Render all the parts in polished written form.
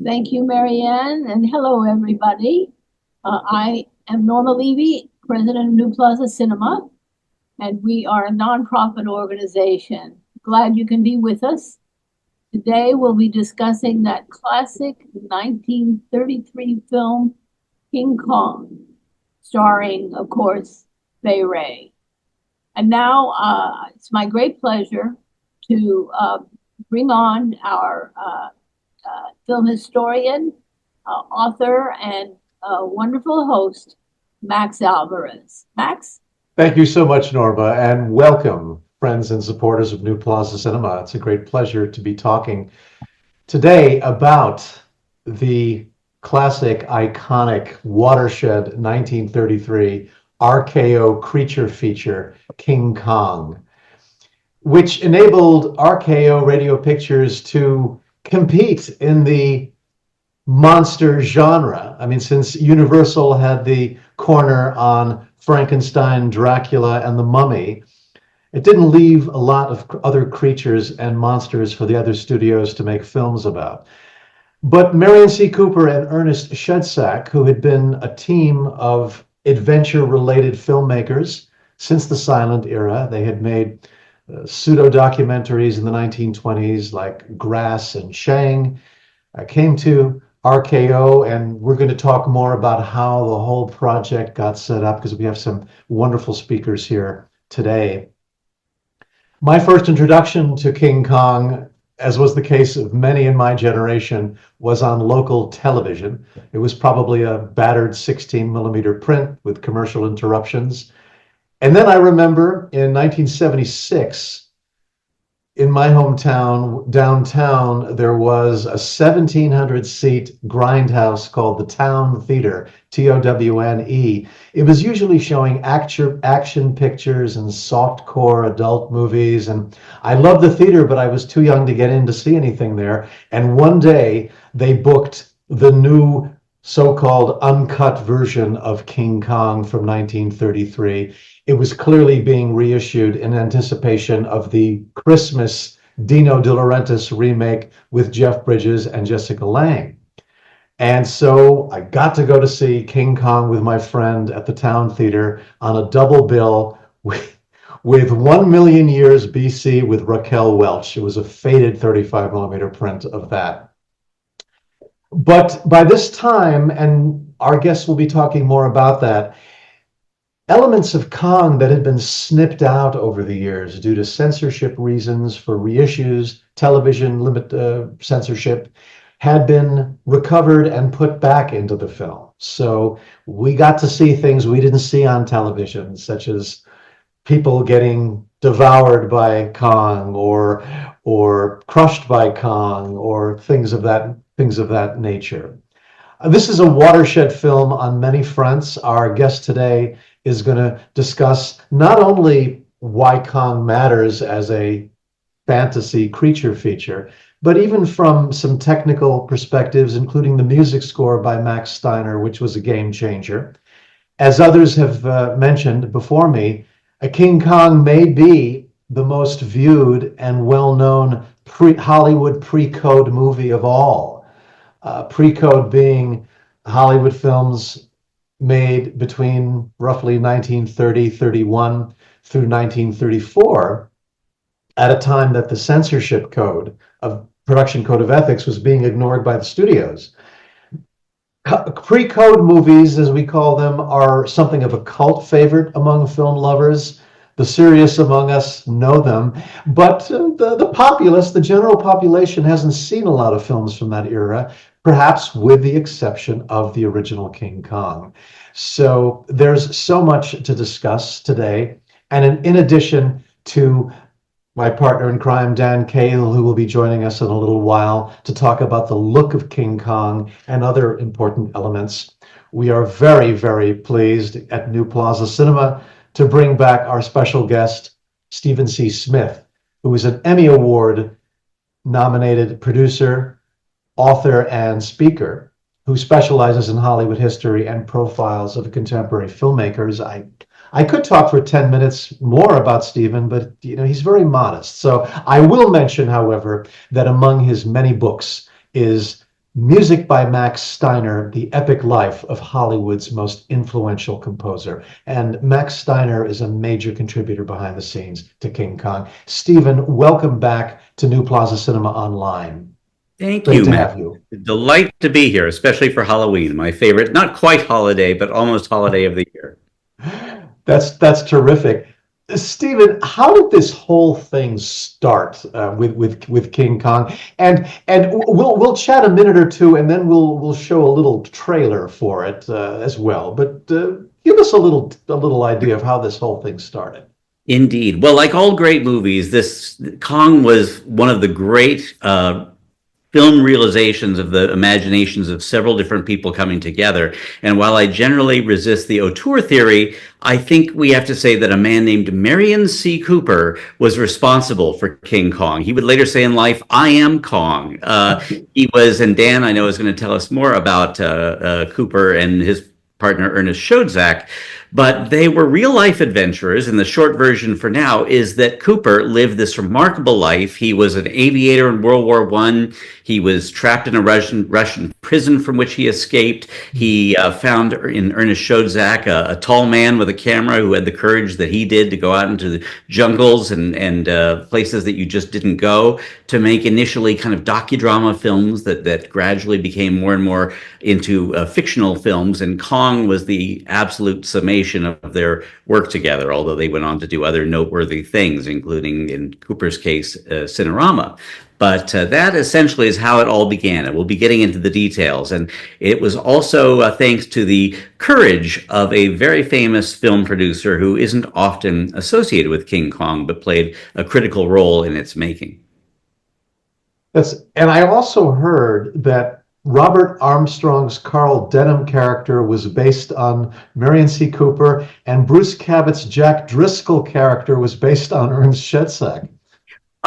Thank you, Marianne, and hello, everybody. I am Norma Levy, president of New Plaza Cinema, and we are a nonprofit organization. Glad you can be with us. Today, we'll be discussing that classic 1933 film, King Kong, starring, of course, Fay Ray. And now it's my great pleasure to bring on our film historian, author, and wonderful host, Max Alvarez. Max? Thank you so much, Norma, and welcome, friends and supporters of New Plaza Cinema. It's a great pleasure to be talking today about the classic, iconic watershed 1933 RKO creature feature, King Kong, which enabled RKO Radio Pictures to compete in the monster genre. I mean, since Universal had the corner on Frankenstein, Dracula, and the Mummy, it didn't leave a lot of other creatures and monsters for the other studios to make films about. But Marion C. Cooper and Ernest Shedsack, who had been a team of adventure-related filmmakers since the silent era, they had made pseudo-documentaries in the 1920s like Grass and Shang, came to RKO, and we're going to talk more about how the whole project got set up because we have some wonderful speakers here today. My first introduction to King Kong, as was the case of many in my generation, was on local television. It was probably a battered 16 millimeter print with commercial interruptions. And then I remember in 1976, in my hometown, downtown, there was a 1,700 seat grindhouse called the Town Theater, TOWNE. It was usually showing action pictures and softcore adult movies. And I loved the theater, but I was too young to get in to see anything there. And one day they booked the new so-called uncut version of King Kong from 1933. It was clearly being reissued in anticipation of the Christmas Dino De Laurentiis remake with Jeff Bridges and Jessica Lange. And so I got to go to see King Kong with my friend at the Town Theater on a double bill with 1 million years BC with Raquel Welch. It was a faded 35 millimeter print of that. But by this time, and our guests will be talking more about that, elements of Kong that had been snipped out over the years due to censorship reasons for reissues, television limit censorship, had been recovered and put back into the film. So we got to see things we didn't see on television, such as people getting devoured by Kong or crushed by Kong or things of that nature. This is a watershed film on many fronts. Our guest today is going to discuss not only why Kong matters as a fantasy creature feature, but even from some technical perspectives, including the music score by Max Steiner, which was a game changer. As others have mentioned before me, A King Kong may be the most viewed and well-known Hollywood pre-code movie of all. Pre-code being Hollywood films made between roughly 1930-31 through 1934, at a time that the censorship code of production code of ethics was being ignored by the studios. Pre-code movies, as we call them, are something of a cult favorite among film lovers. The serious among us know them, but the populace, the general population, hasn't seen a lot of films from that era, perhaps with the exception of the original King Kong. So there's so much to discuss today. And in addition to my partner in crime, Dan Cahill, who will be joining us in a little while to talk about the look of King Kong and other important elements. We are very, very pleased at New Plaza Cinema to bring back our special guest, Stephen C. Smith, who is an Emmy Award nominated producer, author, and speaker who specializes in Hollywood history and profiles of contemporary filmmakers. I could talk for 10 minutes more about Stephen, but he's very modest. So I will mention, however, that among his many books is Music by Max Steiner, The Epic Life of Hollywood's Most Influential Composer. And Max Steiner is a major contributor behind the scenes to King Kong. Stephen, welcome back to New Plaza Cinema Online. Thank Great you, to Matt. have you. Delight to be here, especially for Halloween, my favorite, not quite holiday, but almost holiday of the year. That's terrific. Stephen, how did this whole thing start with King Kong? And we'll chat a minute or two, and then we'll show a little trailer for it as well. But give us a little idea of how this whole thing started. Indeed. Well, like all great movies, this Kong was one of the great film realizations of the imaginations of several different people coming together. And while I generally resist the auteur theory, I think we have to say that a man named Marion C. Cooper was responsible for King Kong. He would later say in life, "I am Kong." He was, and Dan, I know, is going to tell us more about Cooper and his partner Ernest Schoedsack, but they were real life adventurers. And the short version for now is that Cooper lived this remarkable life. He was an aviator in World War I. He was trapped in a Russian prison from which he escaped. He found in Ernest Schoedsack a tall man with a camera who had the courage that he did to go out into the jungles and places that you just didn't go, to make initially kind of docudrama films that gradually became more and more into fictional films. And Kong was the absolute summation of their work together, although they went on to do other noteworthy things, including, in Cooper's case, Cinerama. But that essentially is how it all began. And we'll be getting into the details. And it was also thanks to the courage of a very famous film producer who isn't often associated with King Kong, but played a critical role in its making. And I also heard that Robert Armstrong's Carl Denham character was based on Marion C. Cooper, and Bruce Cabot's Jack Driscoll character was based on Ernst Schoedsack.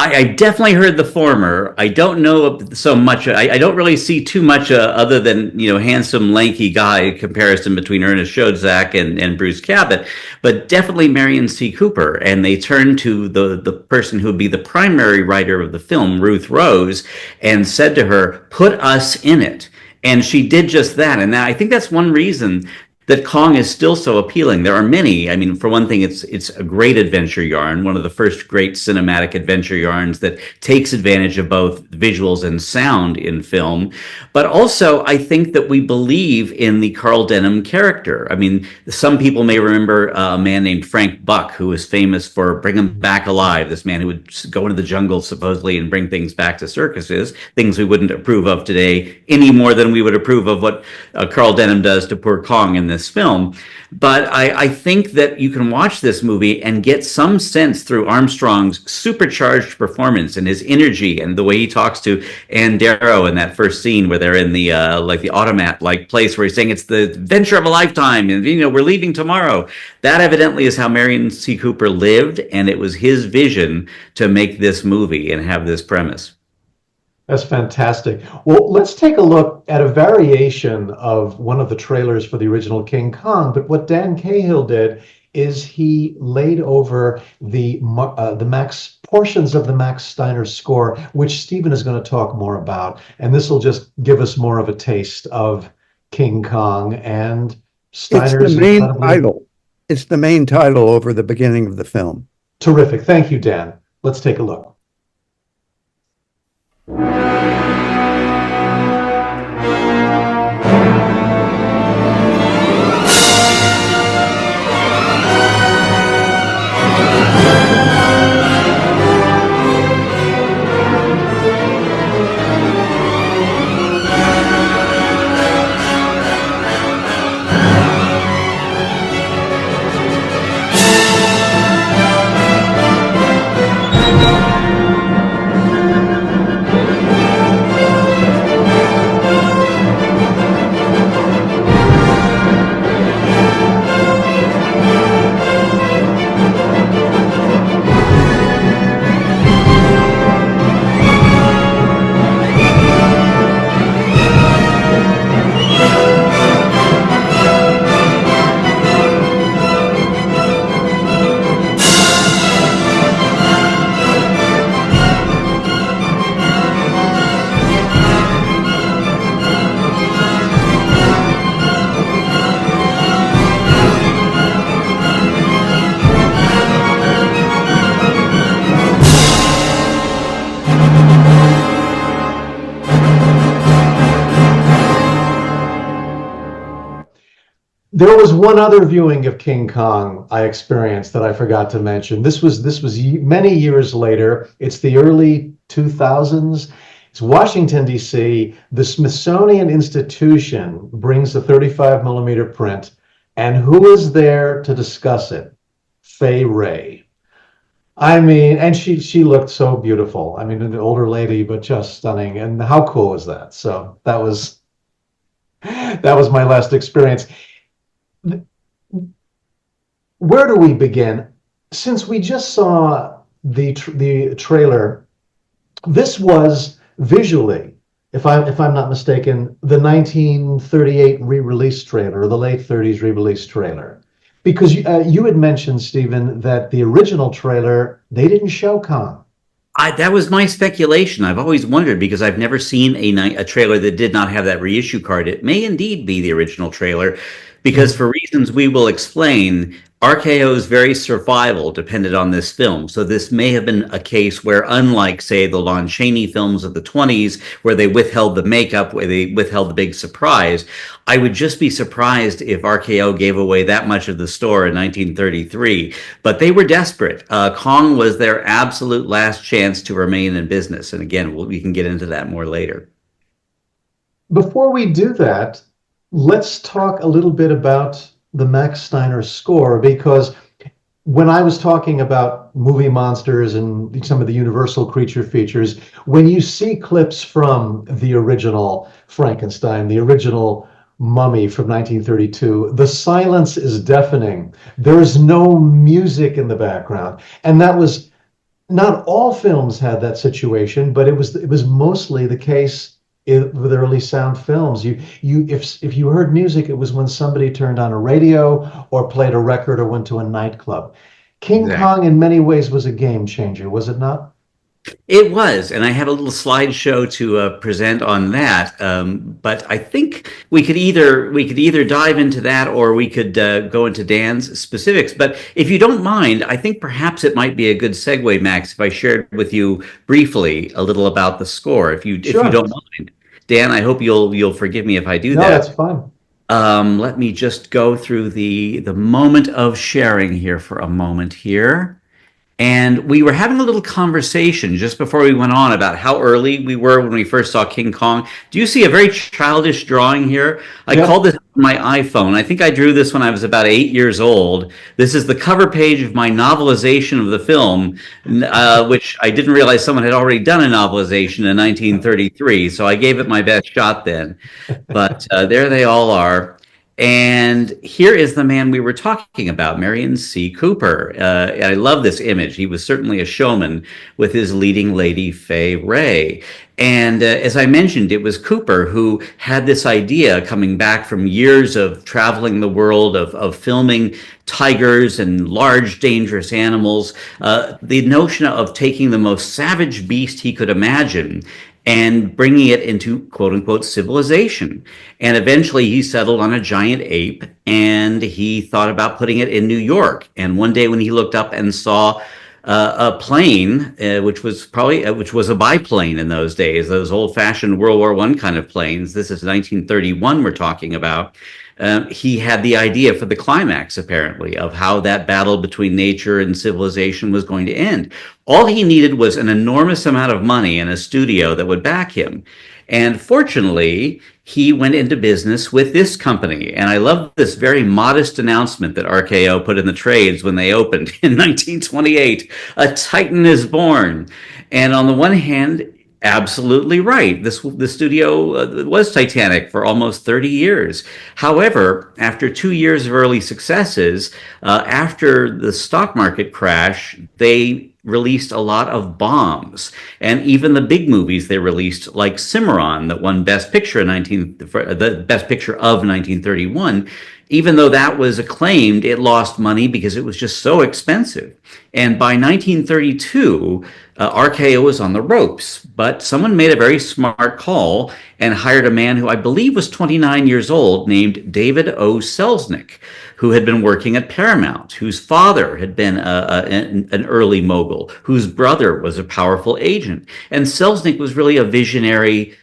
I definitely heard the former. I don't know so much. I don't really see too much other than, handsome, lanky guy comparison between Ernest Schoedsack and Bruce Cabot, but definitely Marion C. Cooper. And they turned to the person who would be the primary writer of the film, Ruth Rose, and said to her, "Put us in it." And she did just that. And I think that's one reason that Kong is still so appealing. There are many. I mean, for one thing, it's a great adventure yarn, one of the first great cinematic adventure yarns that takes advantage of both visuals and sound in film. But also, I think that we believe in the Carl Denham character. I mean, some people may remember a man named Frank Buck, who was famous for Bring 'Em Back Alive, this man who would go into the jungle, supposedly, and bring things back to circuses, things we wouldn't approve of today any more than we would approve of what Carl Denham does to poor Kong in this film. But I think that you can watch this movie and get some sense through Armstrong's supercharged performance and his energy and the way he talks to Ann Darrow in that first scene where they're in the the automat place where he's saying it's the adventure of a lifetime and we're leaving tomorrow. That evidently is how Marion C. Cooper lived, and it was his vision to make this movie and have this premise. That's fantastic. Well, let's take a look at a variation of one of the trailers for the original King Kong. But what Dan Cahill did is he laid over the Max portions of the Max Steiner score, which Stephen is going to talk more about. And this will just give us more of a taste of King Kong and Steiner's title. It's the main title over the beginning of the film. Terrific. Thank you, Dan. Let's take a look. There was one other viewing of King Kong I experienced that I forgot to mention. This was many years later. It's the early 2000s. It's Washington, D.C. The Smithsonian Institution brings the 35 millimeter print, and who is there to discuss it? Fay Wray. I mean, and she looked so beautiful. I mean, an older lady, but just stunning. And how cool is that? So that was my last experience. Where do we begin? Since we just saw the trailer, this was visually, if I'm not mistaken, the 1938 re-release trailer, or the late 30s re-release trailer. Because you had mentioned, Stephen, that the original trailer, they didn't show Khan. That was my speculation. I've always wondered because I've never seen a trailer that did not have that reissue card. It may indeed be the original trailer because, for reasons we will explain, RKO's very survival depended on this film. So this may have been a case where, unlike, say, the Lon Chaney films of the 20s, where they withheld the makeup, where they withheld the big surprise, I would just be surprised if RKO gave away that much of the store in 1933. But they were desperate. Kong was their absolute last chance to remain in business. And again, we can get into that more later. Before we do that, let's talk a little bit about the Max Steiner score, because when I was talking about movie monsters and some of the Universal creature features, when you see clips from the original Frankenstein, the original Mummy from 1932, the silence is deafening. There's no music in the background. And that was, not all films had that situation, but it was mostly the case with early sound films. If you heard music, it was when somebody turned on a radio or played a record or went to a nightclub. King Exactly. Kong in many ways was a game changer, was it not? It was, and I have a little slideshow to present on that. But I think we could either dive into that, or we could go into Dan's specifics. But if you don't mind, I think perhaps it might be a good segue, Max, if I shared with you briefly a little about the score. If you Sure. don't mind, Dan, I hope you'll forgive me if I do No, that. that's fine. Let me just go through the moment of sharing here for a moment here. And we were having a little conversation just before we went on about how early we were when we first saw King Kong. Do you see a very childish drawing here? I Yep. called this on my iPhone. I think I drew this when I was about 8 years old. This is the cover page of my novelization of the film, which I didn't realize someone had already done a novelization in 1933. So I gave it my best shot then. But there they all are. And here is the man we were talking about, Marion C. Cooper. I love this image. He was certainly a showman with his leading lady, Fay Wray. And as I mentioned, it was Cooper who had this idea, coming back from years of traveling the world, of filming tigers and large, dangerous animals, the notion of taking the most savage beast he could imagine and bringing it into quote unquote civilization. And eventually he settled on a giant ape, and he thought about putting it in New York. And one day when he looked up and saw a plane, which was a biplane in those days, those old-fashioned World War I kind of planes. This is 1931 we're talking about. He had the idea for the climax, apparently, of how that battle between nature and civilization was going to end. All he needed was an enormous amount of money and a studio that would back him. And fortunately, he went into business with this company. And I love this very modest announcement that RKO put in the trades when they opened in 1928. A Titan is born. And on the one hand, absolutely right. The studio was Titanic for almost 30 years. However, after 2 years of early successes, after the stock market crash, they released a lot of bombs, and even the big movies they released, like Cimarron, that won the Best Picture of 1931. Even though that was acclaimed, it lost money because it was just so expensive. And by 1932, RKO was on the ropes, but someone made a very smart call and hired a man who I believe was 29 years old, named David O. Selznick, who had been working at Paramount, whose father had been an early mogul, whose brother was a powerful agent. And Selznick was really a visionary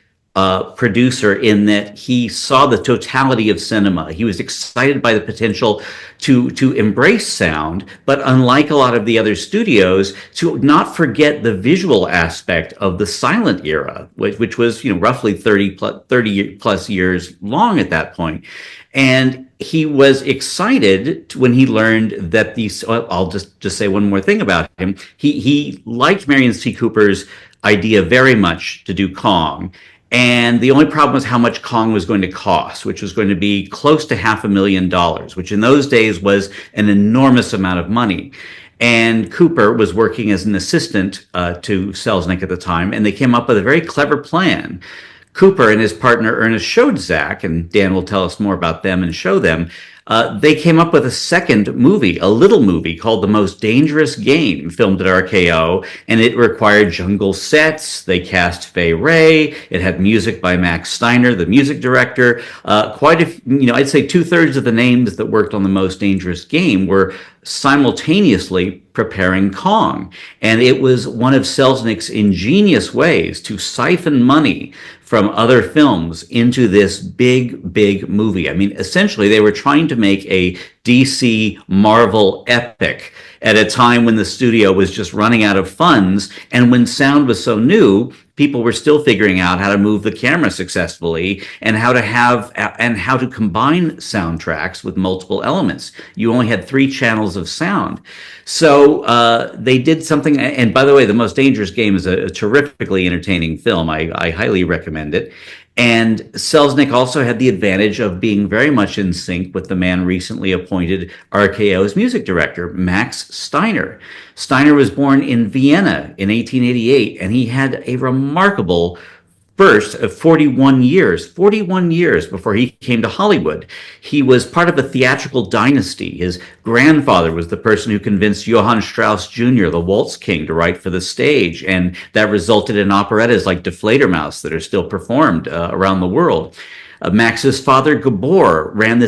producer in that he saw the totality of cinema. He was excited by the potential to embrace sound, but unlike a lot of the other studios, to not forget the visual aspect of the silent era, which was roughly 30 plus years long at that point. And he was excited when he learned that these. I'll just say one more thing about him. He liked Marion C. Cooper's idea very much to do Kong. And the only problem was how much Kong was going to cost, which was going to be close to $500,000, which in those days was an enormous amount of money. And Cooper was working as an assistant to Selznick at the time, and they came up with a very clever plan. Cooper and his partner Ernest Schoedsack, and Dan will tell us more about them and show them, they came up with a second movie, a little movie called The Most Dangerous Game, filmed at RKO, and it required jungle sets. They cast Fay Wray. It had music by Max Steiner, the music director. I'd say 2/3 of the names that worked on The Most Dangerous Game were simultaneously preparing Kong. And it was one of Selznick's ingenious ways to siphon money from other films into this big, big movie. I mean, essentially, they were trying to make a DC Marvel epic at a time when the studio was just running out of funds, and when sound was so new, people were still figuring out how to move the camera successfully and how to combine soundtracks with multiple elements. You only had 3 channels of sound. So they did something, and by the way, The Most Dangerous Game is a terrifically entertaining film. I highly recommend it. And Selznick also had the advantage of being very much in sync with the man recently appointed RKO's music director, Max Steiner. Steiner was born in Vienna in 1888, and he had a remarkable burst of 41 years before he came to Hollywood. He was part of a theatrical dynasty. His grandfather was the person who convinced Johann Strauss Jr., the Waltz King, to write for the stage, and that resulted in operettas like Die Fledermaus that are still performed around the world. Max's father, Gabor, ran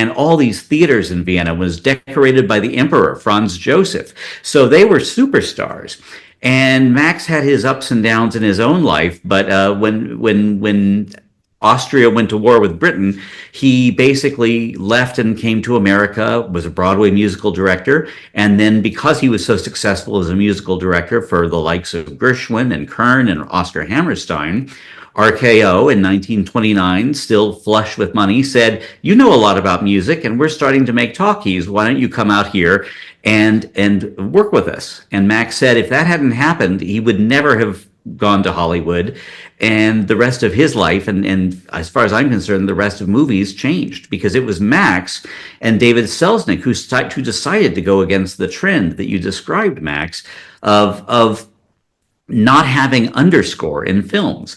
all these theaters in Vienna, was decorated by the emperor, Franz Joseph. So they were superstars. And Max had his ups and downs in his own life, but when Austria went to war with Britain, he basically left and came to America, was a Broadway musical director, and then because he was so successful as a musical director for the likes of Gershwin and Kern and Oscar Hammerstein, RKO in 1929, still flush with money, said, "You know a lot about music, and we're starting to make talkies. Why don't you come out here and work with us?" And Max said if that hadn't happened, he would never have gone to Hollywood, and the rest of his life, and as far as I'm concerned, the rest of movies changed, because it was Max and David Selznick who decided to go against the trend that you described, Max, of not having underscore in films.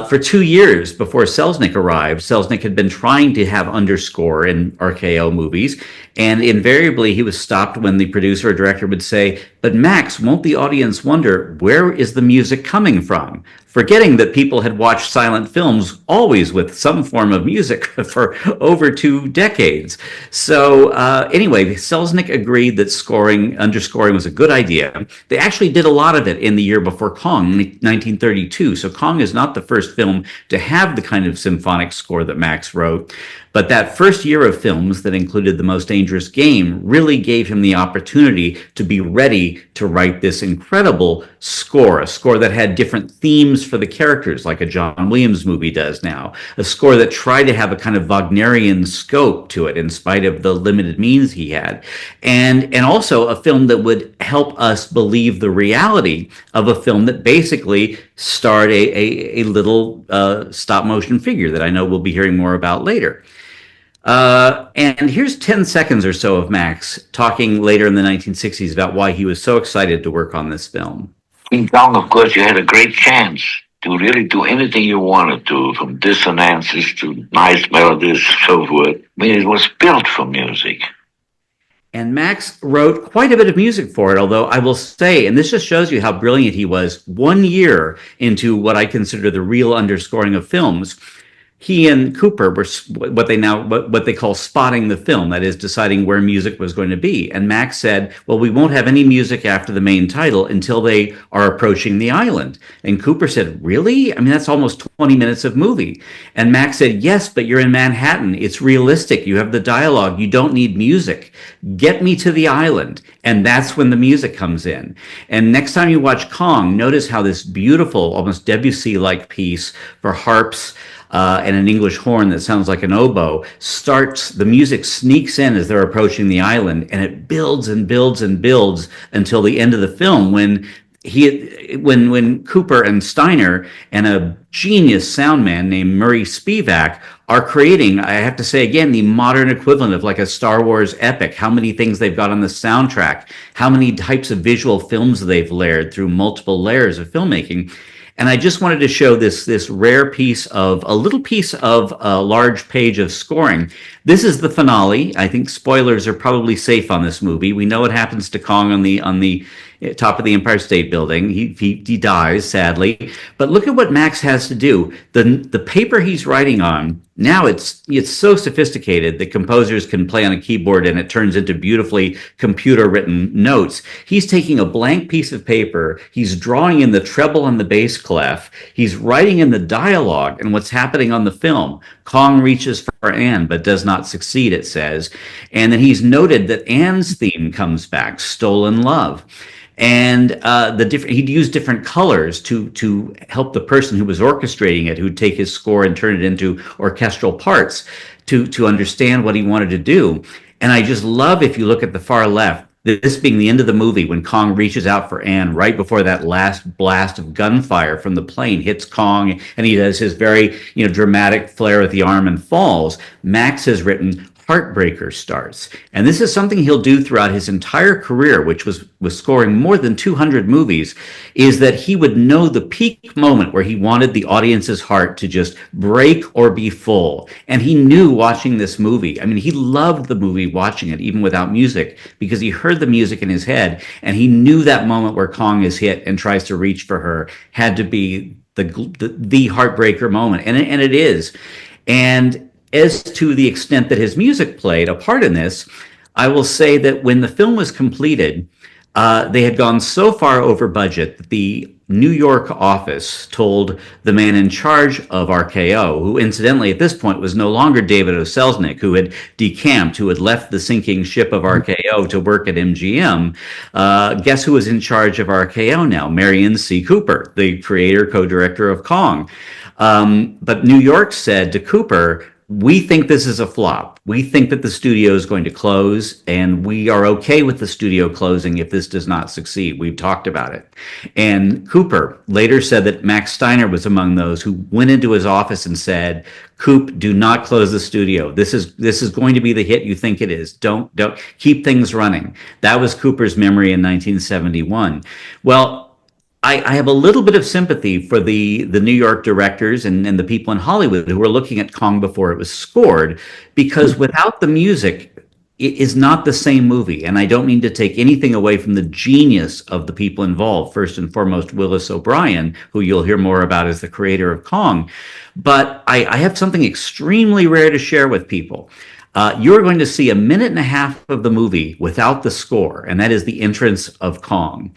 For 2 years before Selznick arrived, Selznick had been trying to have underscore in RKO movies, and invariably he was stopped when the producer or director would say, "But Max, won't the audience wonder, where is the music coming from?" Forgetting that people had watched silent films always with some form of music for over 2 decades. So anyway, Selznick agreed that underscoring was a good idea. They actually did a lot of it in the year before Kong, 1932. So Kong is not the first film to have the kind of symphonic score that Max wrote. But that first year of films that included The Most Dangerous Game really gave him the opportunity to be ready to write this incredible score, a score that had different themes for the characters, like a John Williams movie does now, a score that tried to have a kind of Wagnerian scope to it in spite of the limited means he had, and also a film that would help us believe the reality of a film that basically starred a little stop motion figure that I know we'll be hearing more about later. And here's 10 seconds or so of Max talking later in the 1960s about why he was so excited to work on this film. In Kong, of course, you had a great chance to really do anything you wanted to, from dissonances to nice melodies, so forth. I mean, it was built for music. And Max wrote quite a bit of music for it, although I will say, and this just shows you how brilliant he was, 1 year into what I consider the real underscoring of films, he and Cooper were what they call spotting the film, that is, deciding where music was going to be. And Max said, "Well, we won't have any music after the main title until they are approaching the island." And Cooper said, "Really? I mean, that's almost 20 minutes of movie." And Max said, "Yes, but you're in Manhattan. It's realistic. You have the dialogue. You don't need music. Get me to the island." And that's when the music comes in. And next time you watch Kong, notice how this beautiful, almost Debussy-like piece for harps and an English horn that sounds like an oboe starts. The music sneaks in as they're approaching the island, and it builds and builds and builds until the end of the film when Cooper and Steiner and a genius sound man named Murray Spivak are creating, I have to say again, the modern equivalent of like a Star Wars epic. How many things they've got on the soundtrack, how many types of visual films they've layered through multiple layers of filmmaking. And I just wanted to show this rare piece of a little piece of a large page of scoring. This is the finale. I think spoilers are probably safe on this movie. We know what happens to Kong on the top of the Empire State Building. He dies, sadly. But look at what Max has to do. The paper he's writing on, now it's so sophisticated that composers can play on a keyboard and it turns into beautifully computer written notes. He's taking a blank piece of paper, he's drawing in the treble and the bass clef, he's writing in the dialogue and what's happening on the film. Kong reaches for Anne but does not succeed, it says. And then he's noted that Anne's theme comes back, Stolen Love. And he'd use different colors to help the person who was orchestrating it, who'd take his score and turn it into orchestral parts, to understand what he wanted to do. And I just love, if you look at the far left, this being the end of the movie when Kong reaches out for Anne right before that last blast of gunfire from the plane hits Kong, and he does his very dramatic flare with the arm and falls. Max has written Heartbreaker starts. And this is something he'll do throughout his entire career, which was scoring more than 200 movies, is that he would know the peak moment where he wanted the audience's heart to just break or be full. And he knew watching this movie. I mean, he loved the movie watching it, even without music, because he heard the music in his head, and he knew that moment where Kong is hit and tries to reach for her had to be the heartbreaker moment. And it is. And as to the extent that his music played a part in this, I will say that when the film was completed, they had gone so far over budget that the New York office told the man in charge of RKO, who incidentally at this point was no longer David O. Selznick, who had decamped, who had left the sinking ship of RKO to work at MGM. Guess who was in charge of RKO now? Marion C. Cooper, the creator, co-director of Kong. But New York said to Cooper, "We think this is a flop. We think that the studio is going to close, and we are okay with the studio closing if this does not succeed. We've talked about it." And Cooper later said that Max Steiner was among those who went into his office and said, "Coop, do not close the studio. This is going to be the hit you think it is. Don't keep things running." That was Cooper's memory in 1971. Well, I have a little bit of sympathy for the New York directors and the people in Hollywood who were looking at Kong before it was scored, because without the music, it is not the same movie. And I don't mean to take anything away from the genius of the people involved, first and foremost, Willis O'Brien, who you'll hear more about as the creator of Kong. But I have something extremely rare to share with people. You're going to see a minute and a half of the movie without the score, and that is the entrance of Kong.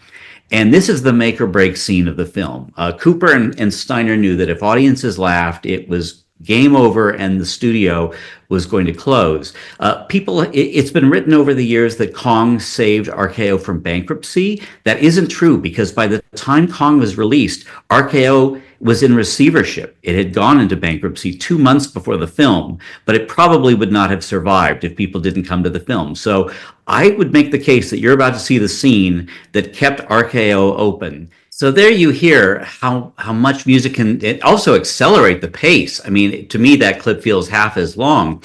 And this is the make or break scene of the film. Cooper and Steiner knew that if audiences laughed, it was game over and the studio was going to close. It's been written over the years that Kong saved RKO from bankruptcy. That isn't true, because by the time Kong was released, RKO was in receivership. It had gone into bankruptcy 2 months before the film, but it probably would not have survived if people didn't come to the film. So I would make the case that you're about to see the scene that kept RKO open. So there you hear how much music can also accelerate the pace. I mean, to me, that clip feels half as long.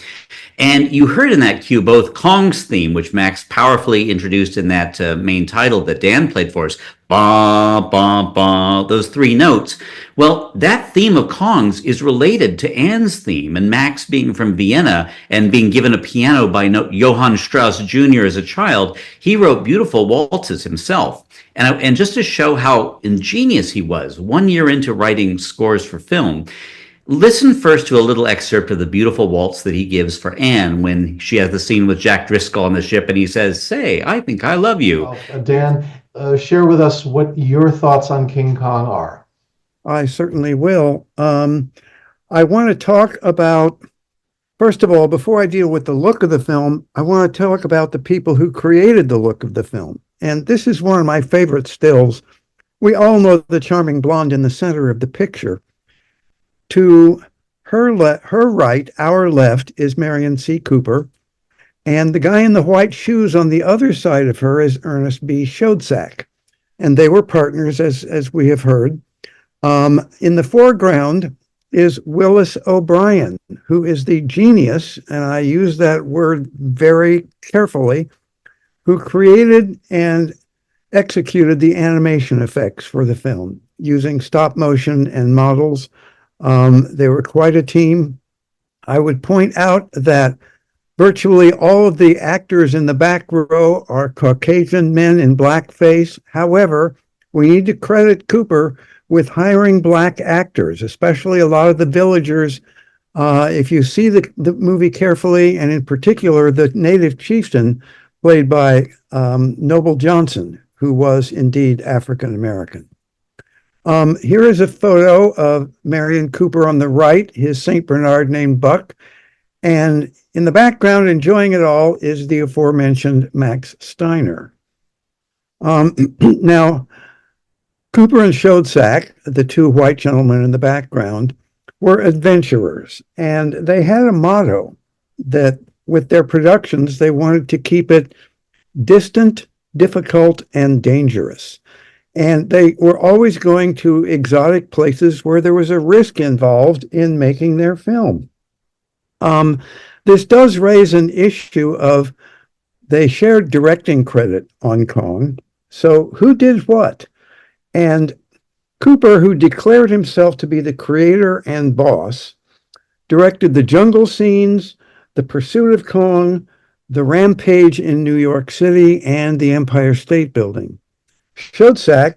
And you heard in that cue both Kong's theme, which Max powerfully introduced in that main title that Dan played for us, ba, ba, ba, those three notes. Well, that theme of Kong's is related to Anne's theme, and Max being from Vienna and being given a piano by Johann Strauss Jr. as a child, he wrote beautiful waltzes himself. And just to show how ingenious he was, 1 year into writing scores for film, Listen first to a little excerpt of the beautiful waltz that he gives for Anne when she has the scene with Jack Driscoll on the ship and he says, "Say, I think I love you." Well, Dan, share with us what your thoughts on King Kong are. I certainly will. I want to talk about, first of all, before I deal with the look of the film, I want to talk about the people who created the look of the film. And this is one of my favorite stills. We all know the charming blonde in the center of the picture. To her right, our left, is Marion C. Cooper. And the guy in the white shoes on the other side of her is Ernest B. Schoedsack. And they were partners, as we have heard. In the foreground is Willis O'Brien, who is the genius, and I use that word very carefully, who created and executed the animation effects for the film using stop motion and models. They were quite a team. I would point out that virtually all of the actors in the back row are Caucasian men in blackface. However, we need to credit Cooper with hiring black actors, especially a lot of the villagers. If you see the movie carefully, and in particular, the native chieftain played by Noble Johnson, who was indeed African American. Here is a photo of Marion Cooper on the right, his St. Bernard named Buck. And in the background, enjoying it all, is the aforementioned Max Steiner. Now, Cooper and Schoedsack, the two white gentlemen in the background, were adventurers. And they had a motto that with their productions, they wanted to keep it distant, difficult, and dangerous. And they were always going to exotic places where there was a risk involved in making their film. This does raise an issue of they shared directing credit on Kong. So who did what? And Cooper, who declared himself to be the creator and boss, directed the jungle scenes, the pursuit of Kong, the rampage in New York City, and the Empire State Building. Schoedsack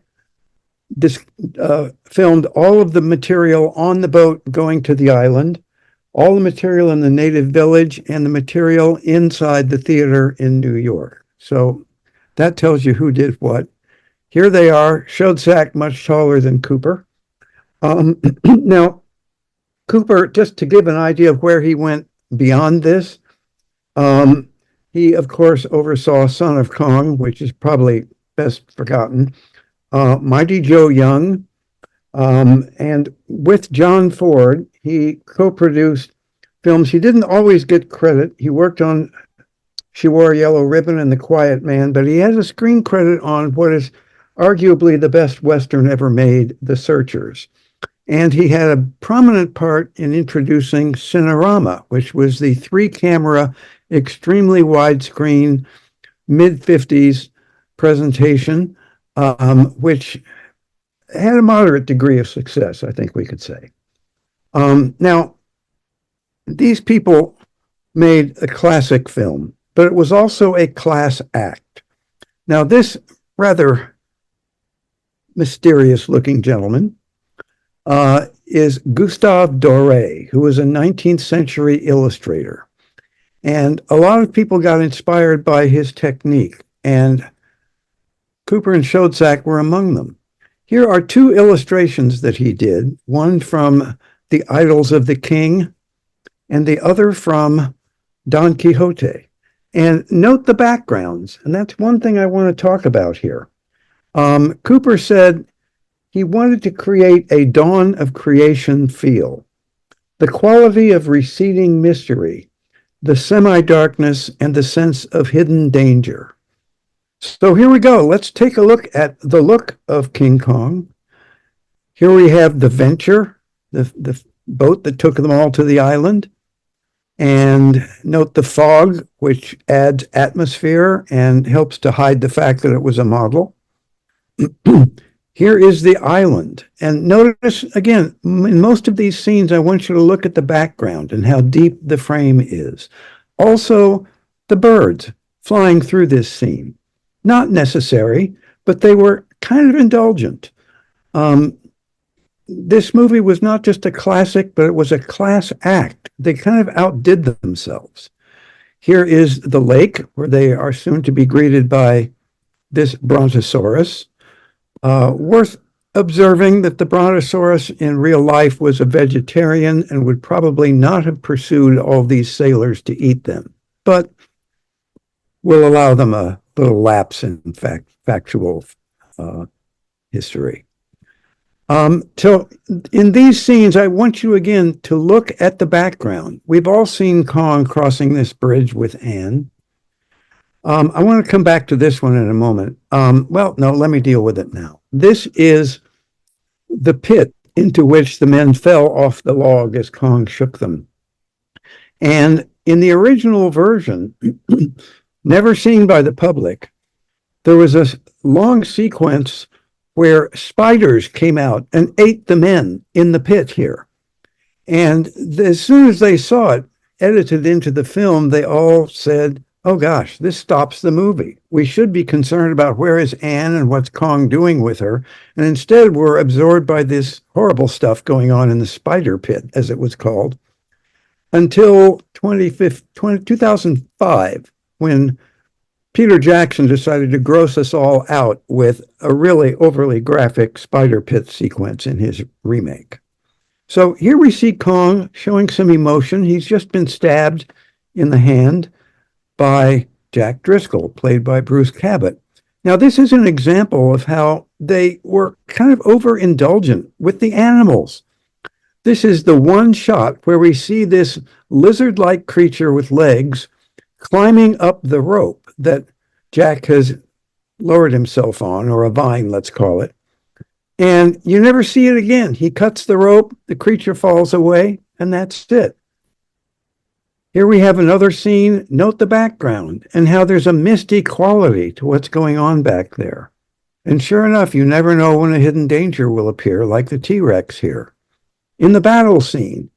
filmed all of the material on the boat going to the island, all the material in the native village, and the material inside the theater in New York. So that tells you who did what. Here they are, Schoedsack much taller than Cooper. Now, Cooper, just to give an idea of where he went beyond this, he, of course, oversaw Son of Kong, which is probably best forgotten, Mighty Joe Young, and with John Ford, he co-produced films. He didn't always get credit. He worked on She Wore a Yellow Ribbon and The Quiet Man, but he has a screen credit on what is arguably the best Western ever made, The Searchers. And he had a prominent part in introducing Cinerama, which was the three-camera, extremely widescreen, mid-50s presentation, which had a moderate degree of success, I think we could say. Now, these people made a classic film, but it was also a class act. Now, this rather mysterious-looking gentleman is Gustave Doré, who was a 19th century illustrator. And a lot of people got inspired by his technique, and Cooper and Schoedsack were among them. Here are two illustrations that he did, one from The Idylls of the King and the other from Don Quixote. And note the backgrounds, and that's one thing I want to talk about here. Cooper said he wanted to create a dawn of creation feel, the quality of receding mystery, the semi-darkness, and the sense of hidden danger. So here we go. Let's take a look at the look of King Kong. Here we have the Venture, the boat that took them all to the island. And note the fog, which adds atmosphere and helps to hide the fact that it was a model. Here is the island. And notice, again, in most of these scenes, I want you to look at the background and how deep the frame is. Also, the birds flying through this scene. Not necessary, but they were kind of indulgent. this movie was not just a classic, but it was a class act. They kind of outdid themselves. Here is the lake where they are soon to be greeted by this brontosaurus. Worth observing that the brontosaurus in real life was a vegetarian and would probably not have pursued all these sailors to eat them, but we'll allow them a little lapse in factual history. So in these scenes, I want you again to look at the background. We've all seen Kong crossing this bridge with Anne. I want to come back to this one in a moment. Well, no, let me deal with it now. This is the pit into which the men fell off the log as Kong shook them. And in the original version, never seen by the public, there was a long sequence where spiders came out and ate the men in the pit here. And as soon as they saw it edited into the film, they all said, oh gosh, this stops the movie. We should be concerned about where is Anne and what's Kong doing with her. And instead, we're absorbed by this horrible stuff going on in the spider pit, as it was called, until 2005, when Peter Jackson decided to gross us all out with a really overly graphic spider pit sequence in his remake. So here we see Kong showing some emotion. He's just been stabbed in the hand by Jack Driscoll, played by Bruce Cabot. Now, this is an example of how they were kind of overindulgent with the animals. This is the one shot where we see this lizard-like creature with legs climbing up the rope that Jack has lowered himself on, or a vine, let's call it. And you never see it again. He cuts the rope, the creature falls away, and that's it. Here we have another scene. Note the background and how there's a misty quality to what's going on back there. And sure enough, you never know when a hidden danger will appear, like the T-Rex here. In the battle scene,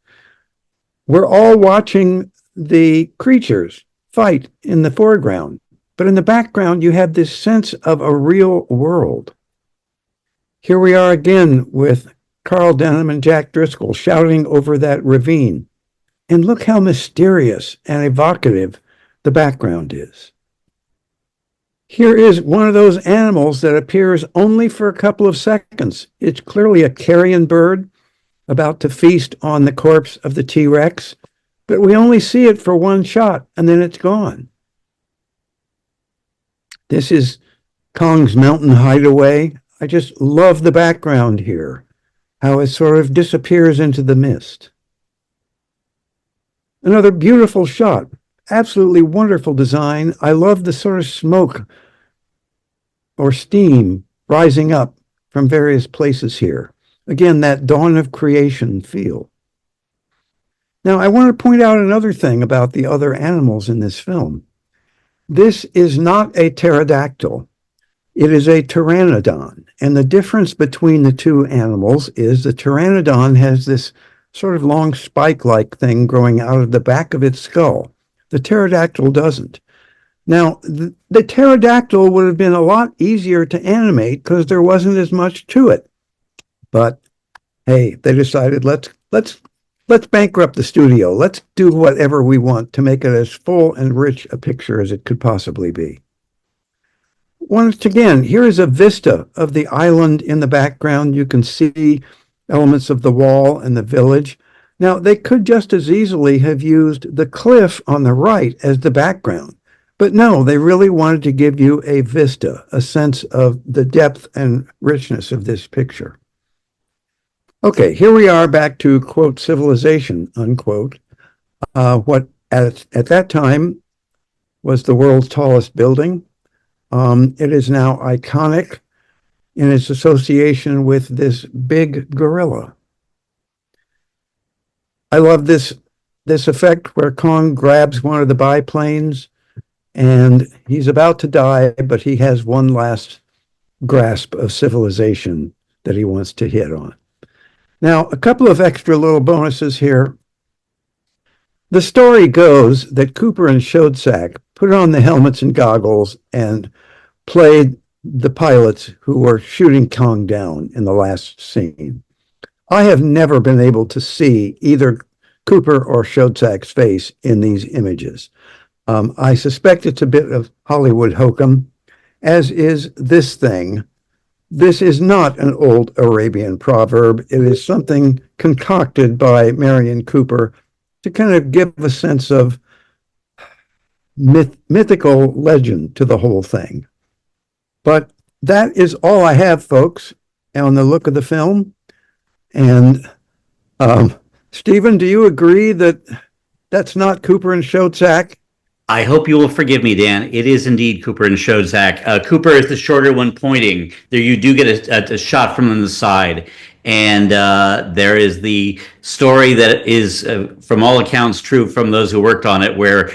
we're all watching the creatures fight in the foreground, but in the background, you have this sense of a real world. Here we are again with Carl Denham and Jack Driscoll shouting over that ravine. And look how mysterious and evocative the background is. Here is one of those animals that appears only for a couple of seconds. It's clearly a carrion bird about to feast on the corpse of the T-Rex, but we only see it for one shot and then it's gone. This is Kong's mountain hideaway. I just love the background here, how it sort of disappears into the mist. Another beautiful shot, absolutely wonderful design. I love the sort of smoke or steam rising up from various places here. Again, that dawn of creation feel. Now, I want to point out another thing about the other animals in this film. This is not a pterodactyl. It is a pteranodon. And the difference between the two animals is the pteranodon has this sort of long spike-like thing growing out of the back of its skull. The pterodactyl doesn't. Now, the pterodactyl would have been a lot easier to animate because there wasn't as much to it. But hey, they decided let's bankrupt the studio. Let's do whatever we want to make it as full and rich a picture as it could possibly be. Once again, here is a vista of the island in the background. You can see elements of the wall and the village. Now, they could just as easily have used the cliff on the right as the background. But no, they really wanted to give you a vista, a sense of the depth and richness of this picture. Okay, here we are back to, quote, civilization, unquote. What at that time was the world's tallest building. It is now iconic in its association with this big gorilla. I love this effect where Kong grabs one of the biplanes and he's about to die, but he has one last grasp of civilization that he wants to hit on. Now, a couple of extra little bonuses here. The story goes that Cooper and Schoedsack put on the helmets and goggles and played the pilots who were shooting Kong down in the last scene. I have never been able to see either Cooper or Schoedsack's face in these images. I suspect it's a bit of Hollywood hokum, as is this thing. This is not an old Arabian proverb. It is something concocted by Marion Cooper to kind of give a sense of mythical legend to the whole thing. But that is all I have, folks, on the look of the film. And Stephen, do you agree that that's not Cooper and Schoedsack? I hope you will forgive me, Dan. It is indeed Cooper and Schoedsack. Cooper is the shorter one pointing. There you do get a shot from the side. And there is the story that is, from all accounts, true from those who worked on it, where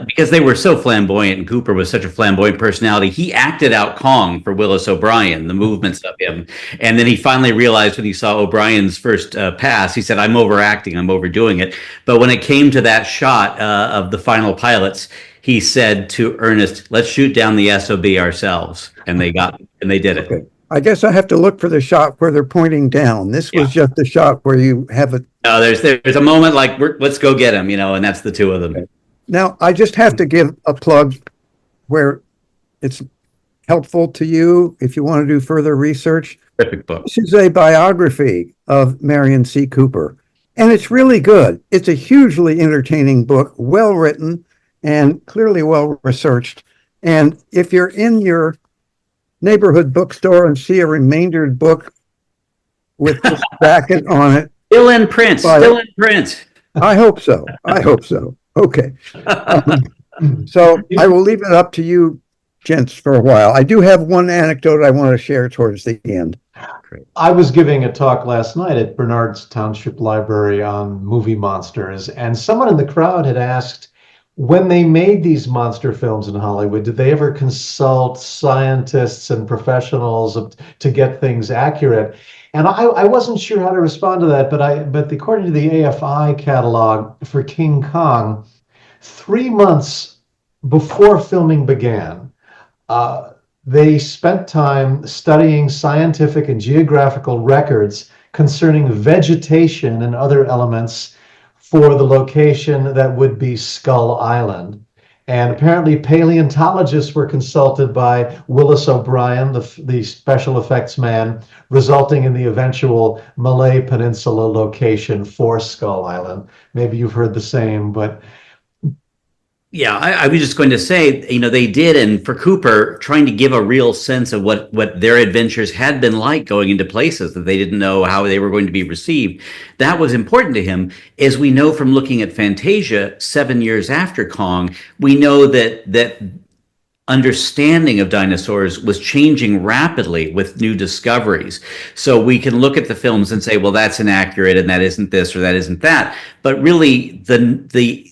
because they were so flamboyant and Cooper was such a flamboyant personality, he acted out Kong for Willis O'Brien, the movements of him. And then he finally realized when he saw O'Brien's first pass, he said, I'm overacting, I'm overdoing it. But when it came to that shot of the final pilots, he said to Ernest, let's shoot down the SOB ourselves. And they did it. Okay. I guess I have to look for the shot where they're pointing down. This was just the shot where you have it. No, there's a moment like, let's go get him, and that's the two of them. Okay. Now, I just have to give a plug where it's helpful to you if you want to do further research. Terrific book. This is a biography of Marion C. Cooper, and it's really good. It's a hugely entertaining book, well written and clearly well researched. And if you're in your neighborhood bookstore and see a remaindered book with this bracket on it, Still in print. Still in print. I hope so. I hope so. Okay. So I will leave it up to you, gents, for a while. I do have one anecdote I want to share towards the end. I was giving a talk last night at Bernard's Township Library on movie monsters, and someone in the crowd had asked, when they made these monster films in Hollywood, did they ever consult scientists and professionals to get things accurate? And I wasn't sure how to respond to that, but according to the AFI catalog for King Kong, 3 months before filming began, they spent time studying scientific and geographical records concerning vegetation and other elements for the location that would be Skull Island. And apparently paleontologists were consulted by Willis O'Brien, the special effects man, resulting in the eventual Malay Peninsula location for Skull Island. Maybe you've heard the same, but yeah, I was just going to say, they did, and for Cooper, trying to give a real sense of what their adventures had been like going into places that they didn't know how they were going to be received. That was important to him. As we know from looking at Fantasia 7 years after Kong, we know that understanding of dinosaurs was changing rapidly with new discoveries. So we can look at the films and say, well, that's inaccurate and that isn't this or that isn't that. But really, the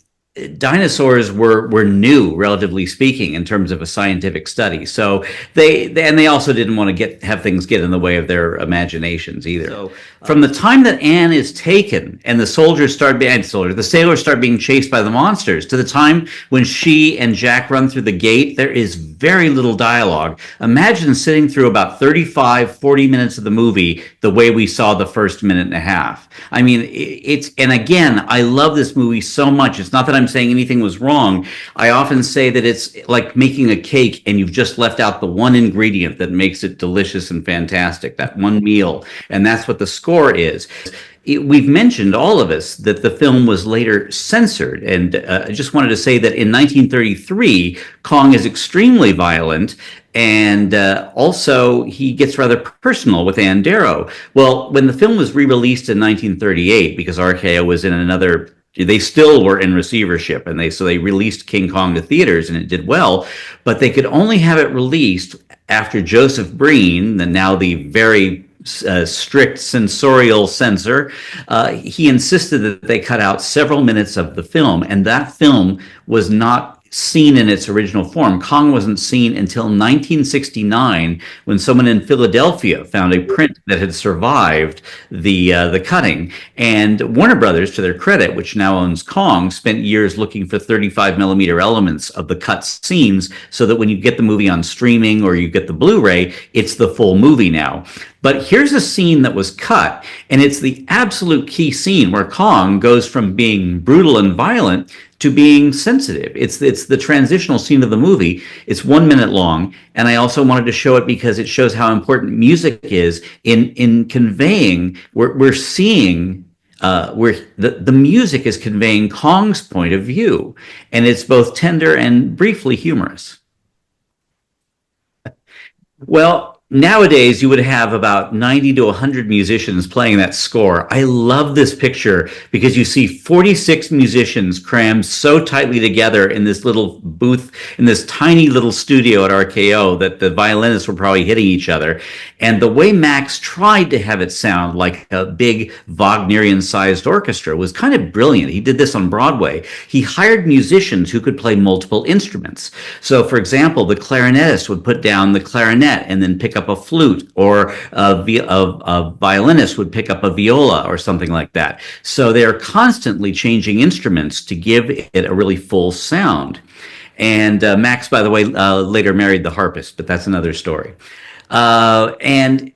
dinosaurs were new, relatively speaking, in terms of a scientific study. So they also didn't want to have things get in the way of their imaginations either. So from the time that Anne is taken and the sailors start being chased by the monsters to the time when she and Jack run through the gate, there is very little dialogue. Imagine sitting through about 35-40 minutes of the movie the way we saw the first minute and a half. I mean, and again, I love this movie so much. It's not that I'm saying anything was wrong. I often say that it's like making a cake and you've just left out the one ingredient that makes it delicious and fantastic, that one meal. And that's what the score is. We've mentioned, all of us, that the film was later censored. And I just wanted to say that in 1933, Kong is extremely violent. And also, he gets rather personal with Ann Darrow. Well, when the film was re-released in 1938, because RKO was in another, they still were in receivership, and so they released King Kong to theaters, and it did well. But they could only have it released after Joseph Breen, now the very strict censorial censor, he insisted that they cut out several minutes of the film, and that film was not seen in its original form. Kong wasn't seen until 1969, when someone in Philadelphia found a print that had survived the cutting. And Warner Brothers, to their credit, which now owns Kong, spent years looking for 35 millimeter elements of the cut scenes, so that when you get the movie on streaming or you get the Blu-ray, it's the full movie now. But here's a scene that was cut, and it's the absolute key scene where Kong goes from being brutal and violent to being sensitive. It's the transitional scene of the movie. It's 1 minute long, and I also wanted to show it because it shows how important music is in conveying. We're seeing where the music is conveying Kong's point of view, and it's both tender and briefly humorous. Well, nowadays, you would have about 90 to 100 musicians playing that score. I love this picture because you see 46 musicians crammed so tightly together in this little booth, in this tiny little studio at RKO, that the violinists were probably hitting each other. And the way Max tried to have it sound like a big Wagnerian-sized orchestra was kind of brilliant. He did this on Broadway. He hired musicians who could play multiple instruments. So, for example, the clarinetist would put down the clarinet and then pick up a flute, or a violinist would pick up a viola or something like that. So they're constantly changing instruments to give it a really full sound. And Max, by the way, later married the harpist, but that's another story. And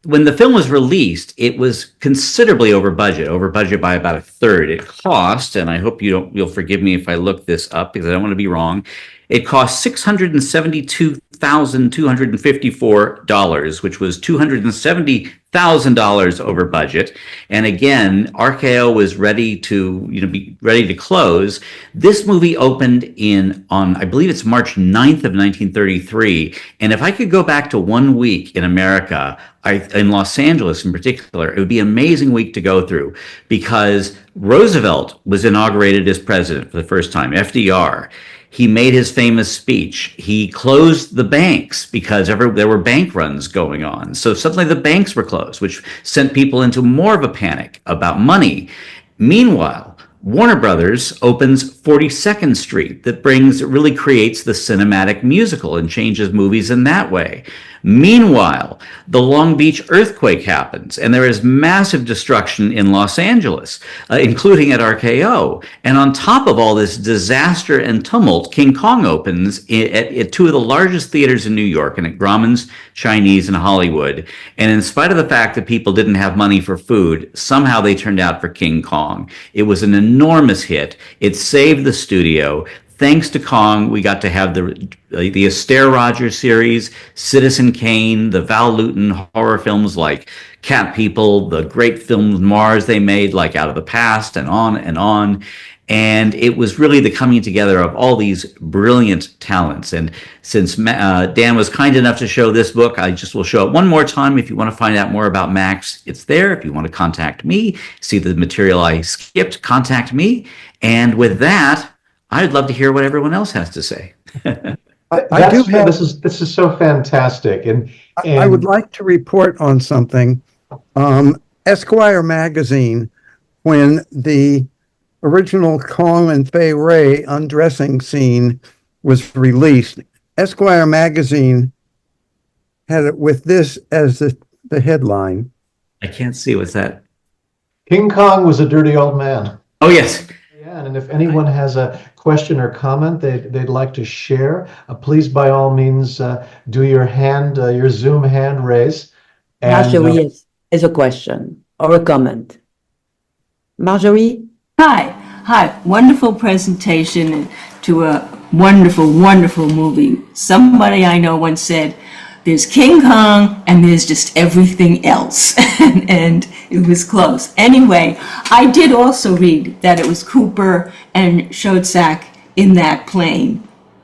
when the film was released, it was considerably over budget by about a third. It cost, and I hope you'll forgive me if I look this up because I don't want to be wrong. It cost $672,254, which was $270,000 over budget. And again, RKO was ready to be ready to close. This movie opened on I believe it's March 9th of 1933. And if I could go back to 1 week in America, in Los Angeles in particular, it would be an amazing week to go through, because Roosevelt was inaugurated as president for the first time, FDR. He made his famous speech. He closed the banks because there were bank runs going on. So suddenly the banks were closed, which sent people into more of a panic about money. Meanwhile, Warner Brothers opens 42nd Street that really creates the cinematic musical and changes movies in that way. Meanwhile, the Long Beach earthquake happens, and there is massive destruction in Los Angeles, including at RKO. And on top of all this disaster and tumult, King Kong opens at two of the largest theaters in New York, and at Grauman's, Chinese, and Hollywood. And in spite of the fact that people didn't have money for food, somehow they turned out for King Kong. It was an enormous hit. It saved the studio. Thanks to Kong, we got to have the Astaire Rogers series, Citizen Kane, the Val Lewton horror films like Cat People, the great films Mars they made, like Out of the Past, and on and on. And it was really the coming together of all these brilliant talents. And since Dan was kind enough to show this book, I just will show it one more time. If you want to find out more about Max, it's there. If you want to contact me, see the material I skipped, contact me. And with that, I'd love to hear what everyone else has to say. This is so fantastic, and I would like to report on something. Esquire magazine, when the original Kong and Fay Wray undressing scene was released, Esquire magazine had it with this as the headline. I can't see what's that. King Kong was a dirty old man. Oh yes. Yeah, and if anyone has a question or comment they'd like to share, please by all means do your Zoom hand raise. And, Marjorie is a question or a comment. Marjorie? Hi. Wonderful presentation to a wonderful, wonderful movie. Somebody I know once said, there's King Kong and there's just everything else. and it was close. Anyway, I did also read that it was Cooper and Schoedsack in that plane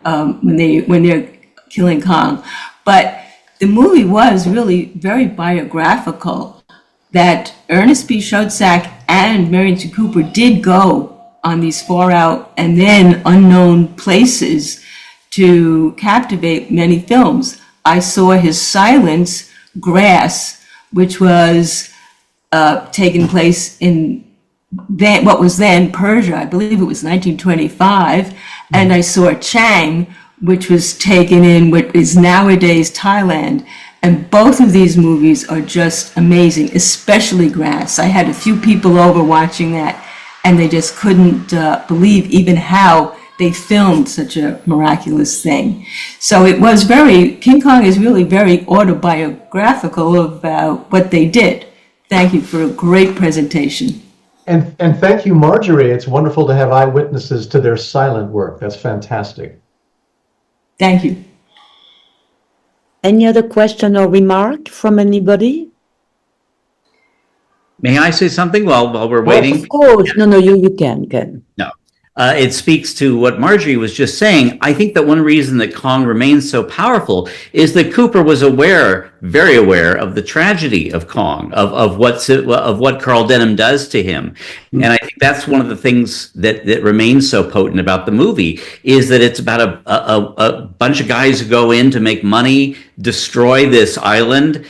when they're killing Kong. But the movie was really very biographical, that Ernest P. Schoedsack and Marion T. Cooper did go on these far out and then unknown places to captivate many films. I saw his Silence, Grass, which was taking place in then what was then Persia. I believe it was 1925, and I saw Chang, which was taken in what is nowadays Thailand. And both of these movies are just amazing, especially Grass. I had a few people over watching that, and they just couldn't believe even how they filmed such a miraculous thing. So it was King Kong is really very autobiographical about what they did. Thank you for a great presentation. And thank you, Marjorie. It's wonderful to have eyewitnesses to their silent work. That's fantastic. Thank you. Any other question or remark from anybody? May I say something while we're waiting? Of course. No, you can. No. It speaks to what Marjorie was just saying. I think that one reason that Kong remains so powerful is that Cooper was very aware of the tragedy of Kong, of what Carl Denham does to him. And I think that's one of the things that remains so potent about the movie, is that it's about a bunch of guys who go in to make money, destroy this island,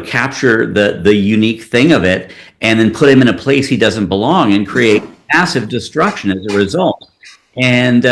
capture the unique thing of it, and then put him in a place he doesn't belong and create massive destruction as a result. And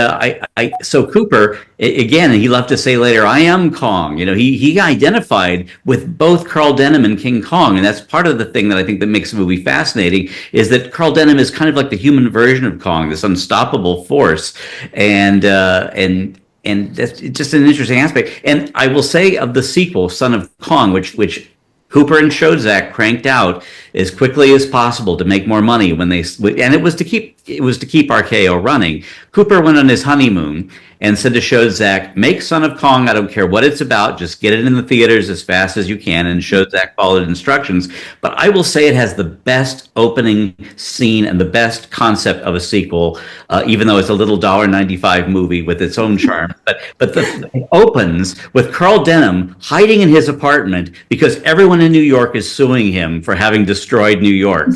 so Cooper, again, he loved to say later, I am Kong. He identified with both Carl Denham and King Kong. And that's part of the thing that I think that makes the movie fascinating, is that Carl Denham is kind of like the human version of Kong, this unstoppable force. And that's just an interesting aspect. And I will say of the sequel, Son of Kong, which Cooper and Schoedzak cranked out as quickly as possible to make more money and it was to keep RKO running. Cooper went on his honeymoon and said to Schoedzak, make Son of Kong, I don't care what it's about, just get it in the theaters as fast as you can. And Schoedzak followed instructions. But I will say it has the best opening scene and the best concept of a sequel, even though it's a little $1.95 movie with its own charm. But it opens with Carl Denham hiding in his apartment because everyone in New York is suing him for having destroyed New York.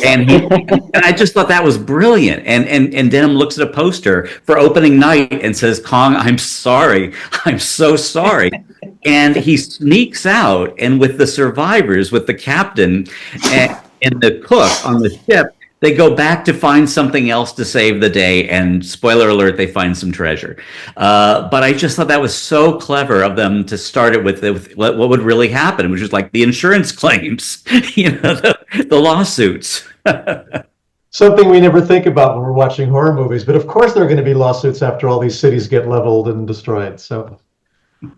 And I just thought that was brilliant. And Denham looks at a poster for opening night and says, Kong, I'm sorry. I'm so sorry. And he sneaks out, and with the survivors, with the captain and the cook on the ship, they go back to find something else to save the day. And spoiler alert, they find some treasure. But I just thought that was so clever of them to start it with what would really happen, which is like the insurance claims, the lawsuits. Something we never think about when we're watching horror movies. But of course, there are going to be lawsuits after all these cities get leveled and destroyed. So,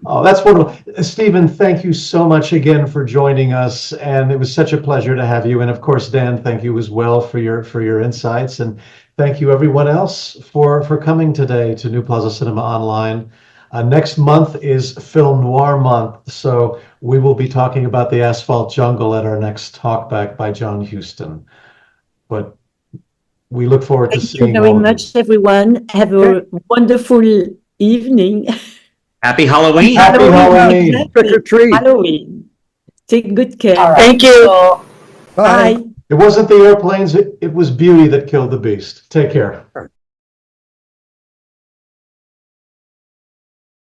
that's wonderful. Stephen, thank you so much again for joining us. And it was such a pleasure to have you. And of course, Dan, thank you as well for your insights. And thank you everyone else for coming today to New Plaza Cinema Online. Next month is Film Noir Month. So we will be talking about The Asphalt Jungle at our next talkback by John Huston. But we look forward to seeing you. Thank you very much, everyone. Have a wonderful evening. Happy Halloween. Happy Halloween. Trick or treat. Halloween. Take good care. All right. Thank you. Bye. Bye. It wasn't the airplanes, it was beauty that killed the beast. Take care.